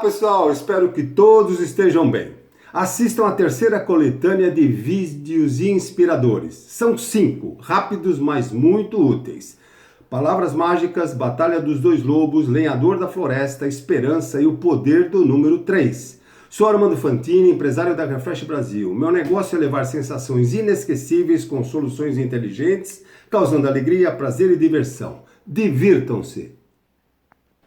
Pessoal, espero que todos estejam bem. Assistam a terceira coletânea de vídeos inspiradores. São 5, rápidos, mas muito úteis. Palavras mágicas, Batalha dos Dois Lobos, Lenhador da Floresta, Esperança e o Poder do número 3. Sou Armando Fantini, empresário da Refresh Brasil. Meu negócio é levar sensações inesquecíveis com soluções inteligentes, causando alegria, prazer e diversão. Divirtam-se!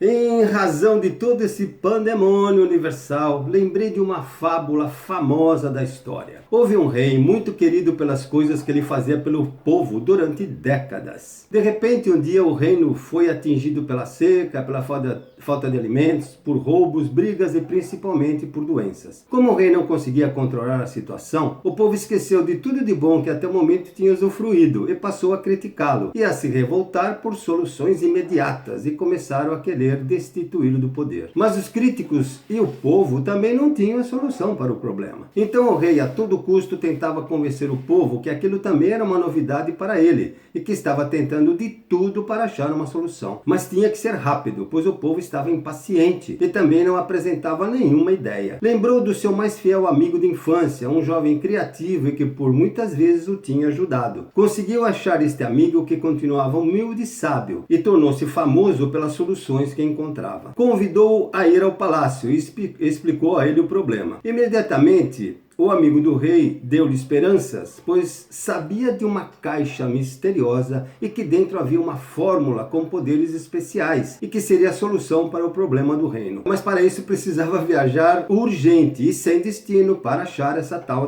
Em razão de todo esse pandemônio universal, lembrei de uma fábula famosa da história. Houve um rei muito querido pelas coisas que ele fazia pelo povo durante décadas. De repente, um dia o reino foi atingido pela seca, pela falta de alimentos, por roubos, brigas e principalmente por doenças. Como o rei não conseguia controlar a situação, o povo esqueceu de tudo de bom que até o momento tinha usufruído e passou a criticá-lo e a se revoltar por soluções imediatas e começaram a querer destituí-lo do poder. Mas os críticos e o povo também não tinham a solução para o problema. Então o rei a todo custo tentava convencer o povo que aquilo também era uma novidade para ele e que estava tentando de tudo para achar uma solução. Mas tinha que ser rápido, pois o povo estava impaciente e também não apresentava nenhuma ideia. Lembrou do seu mais fiel amigo de infância, um jovem criativo e que por muitas vezes o tinha ajudado. Conseguiu achar este amigo que continuava humilde e sábio e tornou-se famoso pelas soluções que encontrava. Convidou-o a ir ao palácio e explicou a ele o problema. Imediatamente, o amigo do rei deu-lhe esperanças, pois sabia de uma caixa misteriosa e que dentro havia uma fórmula com poderes especiais e que seria a solução para o problema do reino. Mas para isso precisava viajar urgente e sem destino para achar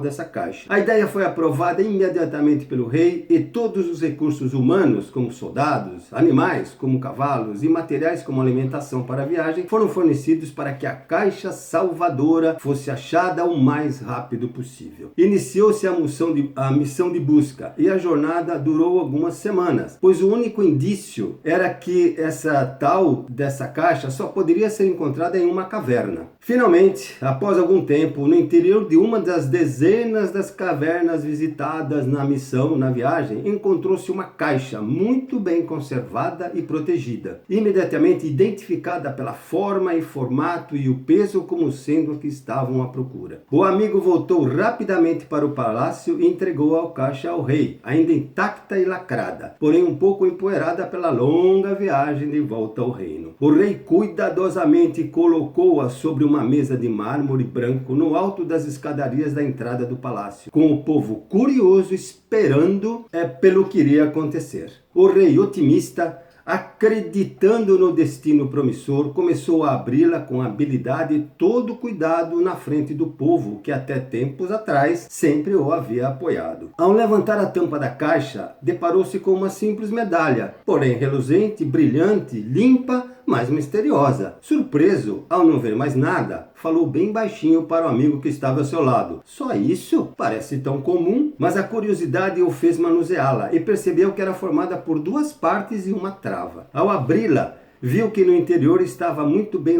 dessa caixa. A ideia foi aprovada imediatamente pelo rei e todos os recursos humanos, como soldados, animais, como cavalos e materiais como alimentação para a viagem, foram fornecidos para que a caixa salvadora fosse achada o mais rápido possível. Iniciou-se a missão de busca e a jornada durou algumas semanas, pois o único indício era que dessa caixa só poderia ser encontrada em uma caverna. Finalmente, após algum tempo, no interior de uma das dezenas das cavernas visitadas na viagem, encontrou-se uma caixa muito bem conservada e protegida, imediatamente identificada pela forma e formato e o peso como sendo a que estavam à procura. O amigo voltou rapidamente para o palácio e entregou a caixa ao rei, ainda intacta e lacrada, porém um pouco empoeirada pela longa viagem de volta ao reino. O rei cuidadosamente colocou-a sobre uma mesa de mármore branco no alto das escadarias da entrada do palácio, com o povo curioso esperando pelo que iria acontecer. O rei, otimista, acreditando no destino promissor, começou a abri-la com habilidade e todo cuidado na frente do povo, que até tempos atrás sempre o havia apoiado. Ao levantar a tampa da caixa, deparou-se com uma simples medalha, porém reluzente, brilhante, limpa, mas misteriosa. Surpreso, ao não ver mais nada, falou bem baixinho para o amigo que estava ao seu lado. Só isso? Parece tão comum. Mas a curiosidade o fez manuseá-la e percebeu que era formada por duas partes e uma trava. Ao abri-la, viu que no interior estava muito bem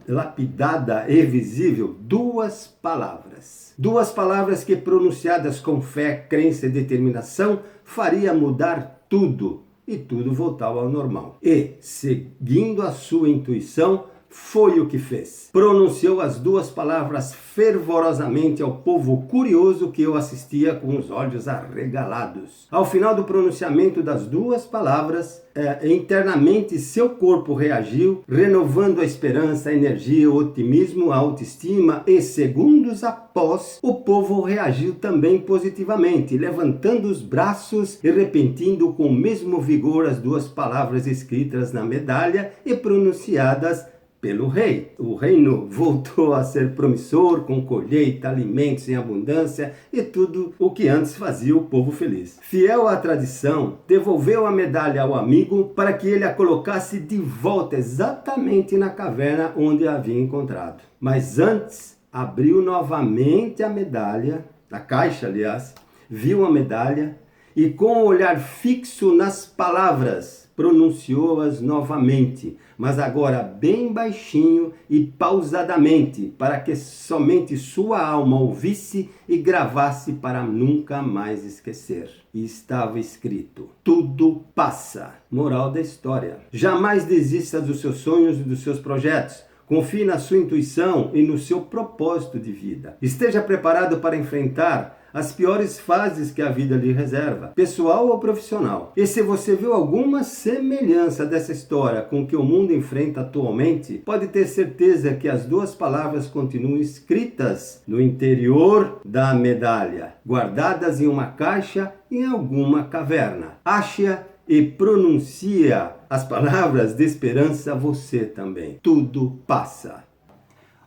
lapidada e visível duas palavras. Duas palavras que, pronunciadas com fé, crença e determinação, faria mudar tudo. E tudo voltava ao normal. E, seguindo a sua intuição, foi o que fez. Pronunciou as duas palavras fervorosamente ao povo curioso que o assistia com os olhos arregalados. Ao final do pronunciamento das duas palavras, internamente seu corpo reagiu, renovando a esperança, a energia, o otimismo, a autoestima e, segundos após, o povo reagiu também positivamente, levantando os braços e repetindo com o mesmo vigor as duas palavras escritas na medalha e pronunciadas pelo rei. O reino voltou a ser promissor, com colheita, alimentos em abundância e tudo o que antes fazia o povo feliz. Fiel à tradição, devolveu a medalha ao amigo para que ele a colocasse de volta exatamente na caverna onde a havia encontrado. Mas antes, abriu novamente a medalha, a caixa, aliás, viu a medalha e com o olhar fixo nas palavras, pronunciou-as novamente, mas agora bem baixinho e pausadamente, para que somente sua alma ouvisse e gravasse para nunca mais esquecer. E estava escrito: tudo passa. Moral da história: jamais desista dos seus sonhos e dos seus projetos, Confie na sua intuição e no seu propósito de vida. Esteja preparado para enfrentar as piores fases que a vida lhe reserva, pessoal ou profissional. E se você viu alguma semelhança dessa história com o que o mundo enfrenta atualmente, pode ter certeza que as duas palavras continuam escritas no interior da medalha, guardadas em uma caixa em alguma caverna. Ache-a e pronuncia as palavras de esperança você também. Tudo passa.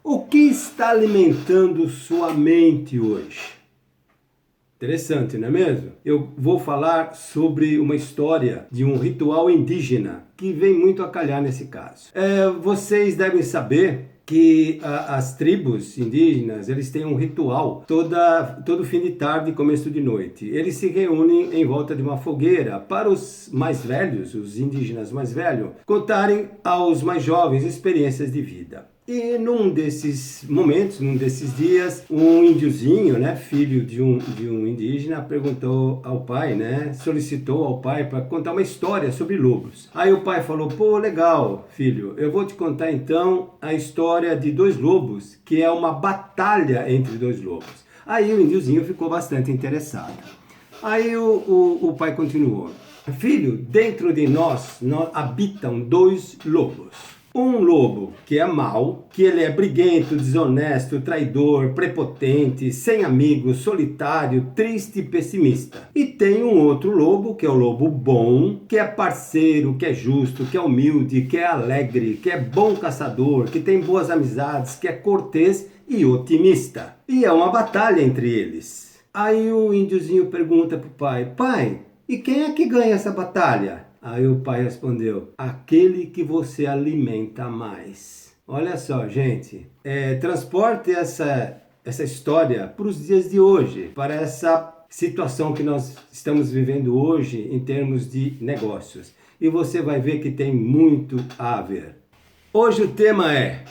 O que está alimentando sua mente hoje? Interessante, não é mesmo? Eu vou falar sobre uma história de um ritual indígena que vem muito a calhar nesse caso. Vocês devem saber que as tribos indígenas, eles têm um ritual todo fim de tarde e começo de noite. Eles se reúnem em volta de uma fogueira para os mais velhos, os indígenas mais velhos, contarem aos mais jovens experiências de vida. E num desses momentos, num desses dias, um índiozinho, né, filho de um indígena, perguntou ao pai, né, solicitou ao pai para contar uma história sobre lobos. Aí o pai falou: pô, legal, filho, eu vou te contar então a história de dois lobos, que é uma batalha entre dois lobos. Aí o índiozinho ficou bastante interessado. Aí o pai continuou: filho, dentro de nós habitam dois lobos. Um lobo que é mau, que ele é briguento, desonesto, traidor, prepotente, sem amigos, solitário, triste e pessimista. E tem um outro lobo, que é o lobo bom, que é parceiro, que é justo, que é humilde, que é alegre, que é bom caçador, que tem boas amizades, que é cortês e otimista. E é uma batalha entre eles. Aí o índiozinho pergunta pro pai: pai, e quem é que ganha essa batalha? Aí o pai respondeu: aquele que você alimenta mais. Olha só, gente, transporte essa história para os dias de hoje, para essa situação que nós estamos vivendo hoje em termos de negócios. E você vai ver que tem muito a ver. Hoje o tema é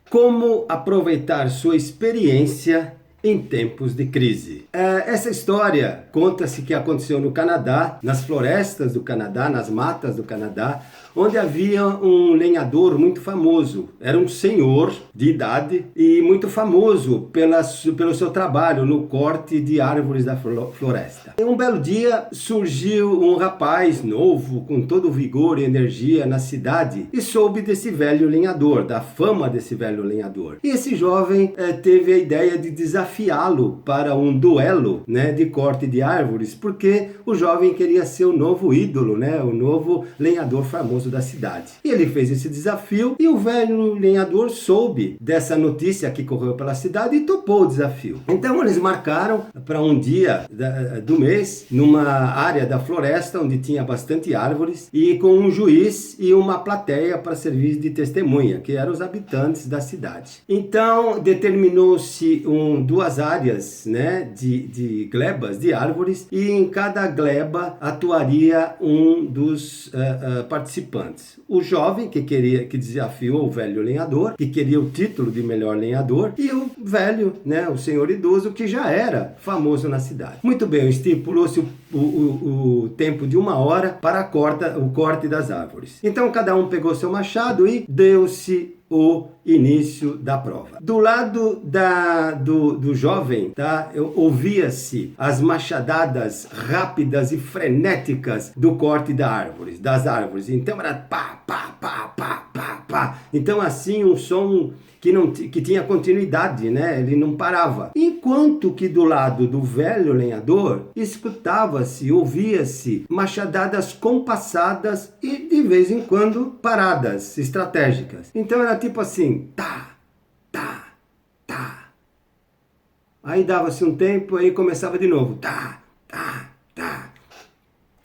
como aproveitar sua experiência em tempos de crise. Essa história conta-se que aconteceu no Canadá, nas florestas do Canadá, nas matas do Canadá, onde havia um lenhador muito famoso. Era um senhor de idade e muito famoso pelo seu trabalho no corte de árvores da floresta. E um belo dia surgiu um rapaz novo, com todo o vigor e energia na cidade, e soube desse velho lenhador, da fama desse velho lenhador. E esse jovem teve a ideia de desafiá-lo para um duelo, né, de corte de árvores, porque o jovem queria ser o novo ídolo, né, o novo lenhador famoso da cidade. E ele fez esse desafio e o velho lenhador soube dessa notícia que correu pela cidade e topou o desafio. Então eles marcaram para um dia do mês, numa área da floresta onde tinha bastante árvores, e com um juiz e uma plateia para servir de testemunha, que eram os habitantes da cidade. Então determinou-se duas áreas, né, de glebas, de árvores, e em cada gleba atuaria um dos participantes. O jovem que desafiou o velho lenhador, que queria o título de melhor lenhador, e o velho, né, o senhor idoso, que já era famoso na cidade. Muito bem, estipulou-se o tempo de 1 hora para o corte das árvores. Então cada um pegou seu machado e deu-se o início da prova. Do lado do jovem, tá, ouvia-se as machadadas rápidas e frenéticas do corte das árvores. Então era pá, pá, pá, pá, pá, pá. Então assim um som que tinha continuidade, né? Ele não parava. Enquanto que do lado do velho lenhador, escutava-se, ouvia-se machadadas compassadas e de vez em quando paradas estratégicas. Então era tipo assim, tá, tá, tá. Aí dava-se um tempo, aí começava de novo, tá, tá, tá.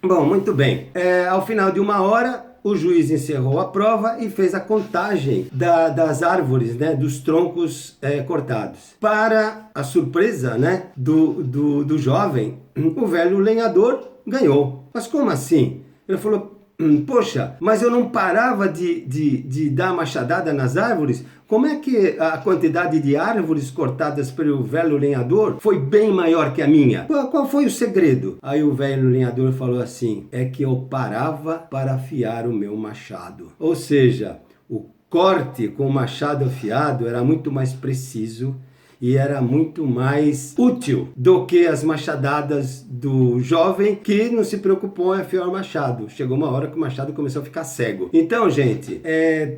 Bom, muito bem. Ao final de 1 hora, o juiz encerrou a prova e fez a contagem das árvores, né, dos troncos cortados. Para a surpresa, né, do jovem, o velho lenhador ganhou. Mas como assim? Ele falou: poxa, mas eu não parava de dar machadada nas árvores? Como é que a quantidade de árvores cortadas pelo velho lenhador foi bem maior que a minha? Qual foi o segredo? Aí o velho lenhador falou assim: é que eu parava para afiar o meu machado. Ou seja, o corte com o machado afiado era muito mais preciso e era muito mais útil do que as machadadas do jovem que não se preocupou em afiar o machado. Chegou uma hora que o machado começou a ficar cego. Então, gente,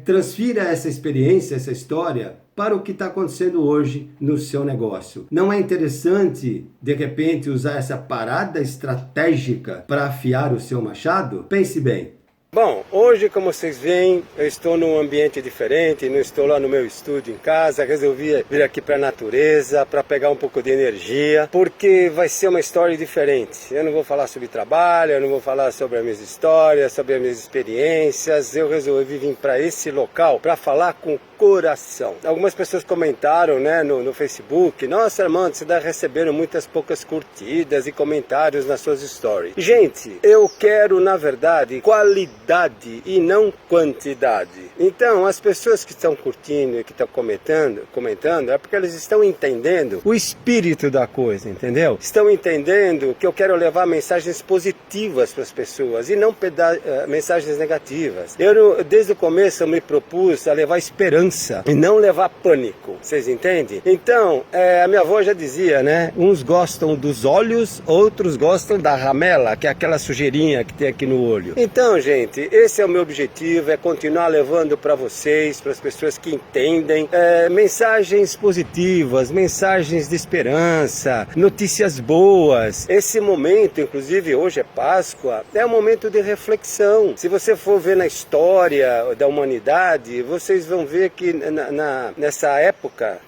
transfira essa experiência, essa história para o que está acontecendo hoje no seu negócio. Não é interessante, de repente, usar essa parada estratégica para afiar o seu machado? Pense bem. Bom, hoje, como vocês veem, eu estou num ambiente diferente, não estou lá no meu estúdio em casa, resolvi vir aqui para a natureza, para pegar um pouco de energia, porque vai ser uma história diferente. Eu não vou falar sobre trabalho, eu não vou falar sobre as minhas histórias, sobre as minhas experiências, eu resolvi vir para esse local para falar com o coração. Algumas pessoas comentaram, né, no Facebook, nossa, Armando, você está recebendo muitas poucas curtidas e comentários nas suas stories. Gente, eu quero, na verdade, qualidade e não quantidade. Então, as pessoas que estão curtindo e que estão comentando, é porque elas estão entendendo o espírito da coisa, entendeu? Estão entendendo que eu quero levar mensagens positivas para as pessoas e não mensagens negativas. Desde o começo, eu me propus a levar esperança e não levar pânico. Vocês entendem? Então, a minha avó já dizia, né? Uns gostam dos olhos, outros gostam da ramela, que é aquela sujeirinha que tem aqui no olho. Então, gente, esse é o meu objetivo, é continuar levando para vocês, para as pessoas que entendem, mensagens positivas, mensagens de esperança, notícias boas. Esse momento, inclusive hoje é Páscoa, é um momento de reflexão. Se você for ver na história da humanidade, vocês vão ver que nessa época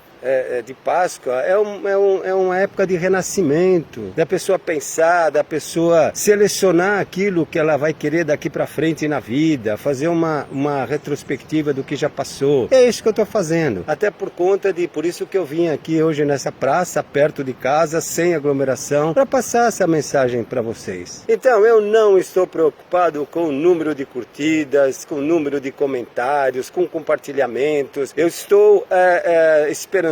de Páscoa é uma época de renascimento, da pessoa pensar, da pessoa selecionar aquilo que ela vai querer daqui para frente na vida, fazer uma retrospectiva do que já passou. É isso que eu estou fazendo, até por isso que eu vim aqui hoje nessa praça, perto de casa, sem aglomeração, para passar essa mensagem para vocês. Então, eu não estou preocupado com o número de curtidas, com o número de comentários, com compartilhamentos. Eu estou esperançoso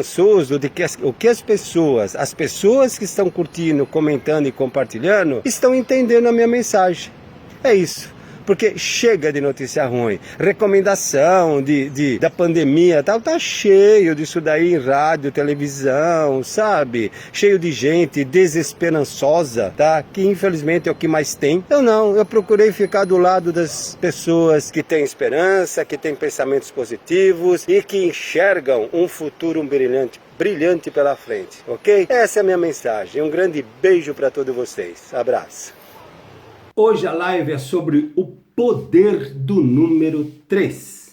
de que as pessoas que estão curtindo, comentando e compartilhando, estão entendendo a minha mensagem. É isso. Porque chega de notícia ruim, recomendação da pandemia, tá cheio disso daí em rádio, televisão, sabe? Cheio de gente desesperançosa, tá? Que infelizmente é o que mais tem. Eu procurei ficar do lado das pessoas que têm esperança, que têm pensamentos positivos e que enxergam um futuro brilhante pela frente, ok? Essa é a minha mensagem. Um grande beijo para todos vocês. Abraço. Hoje a live é sobre o poder do número 3.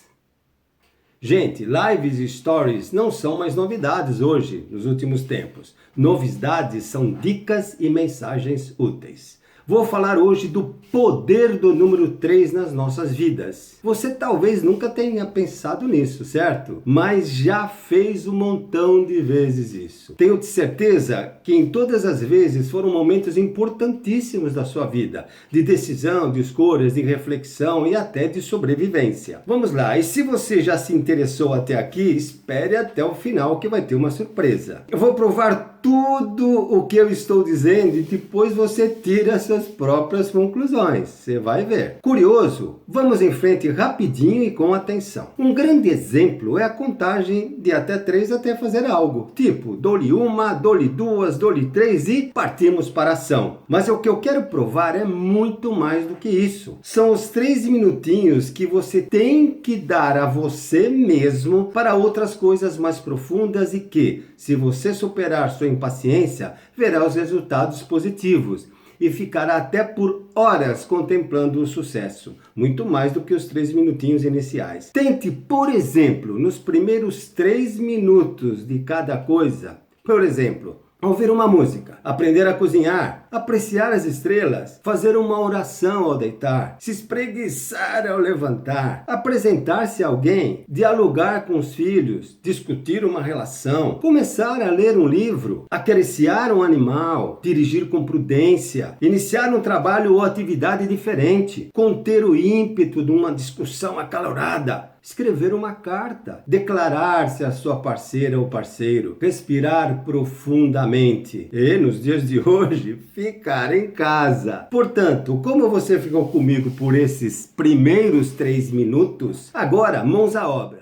Gente, lives e stories não são mais novidades hoje, nos últimos tempos. Novidades são dicas e mensagens úteis. Vou falar hoje do poder do número 3 nas nossas vidas. Você talvez nunca tenha pensado nisso, certo? Mas já fez um montão de vezes isso. Tenho certeza que em todas as vezes foram momentos importantíssimos da sua vida, de decisão, de escolhas, de reflexão e até de sobrevivência. Vamos lá, e se você já se interessou até aqui, espere até o final que vai ter uma surpresa. Eu vou provar tudo o que eu estou dizendo e depois você tira suas próprias conclusões. Você vai ver. Curioso? Vamos em frente rapidinho e com atenção. Um grande exemplo é a contagem de até 3 até fazer algo. Tipo, dou-lhe uma, dou-lhe duas, dou-lhe 3 e partimos para a ação. Mas o que eu quero provar é muito mais do que isso. São os 3 minutinhos que você tem que dar a você mesmo para outras coisas mais profundas e que, se você superar sua impaciência, verá os resultados positivos e ficará até por horas contemplando o sucesso, muito mais do que os 3 minutinhos iniciais. Tente, por exemplo, nos primeiros 3 minutos de cada coisa, por exemplo, ouvir uma música, aprender a cozinhar, apreciar as estrelas, fazer uma oração ao deitar, se espreguiçar ao levantar, apresentar-se a alguém, dialogar com os filhos, discutir uma relação, começar a ler um livro, acariciar um animal, dirigir com prudência, iniciar um trabalho ou atividade diferente, conter o ímpeto de uma discussão acalorada, escrever uma carta, declarar-se a sua parceira ou parceiro, respirar profundamente e, nos dias de hoje, ficar em casa. Portanto, como você ficou comigo por esses primeiros 3 minutos, agora, mãos à obra.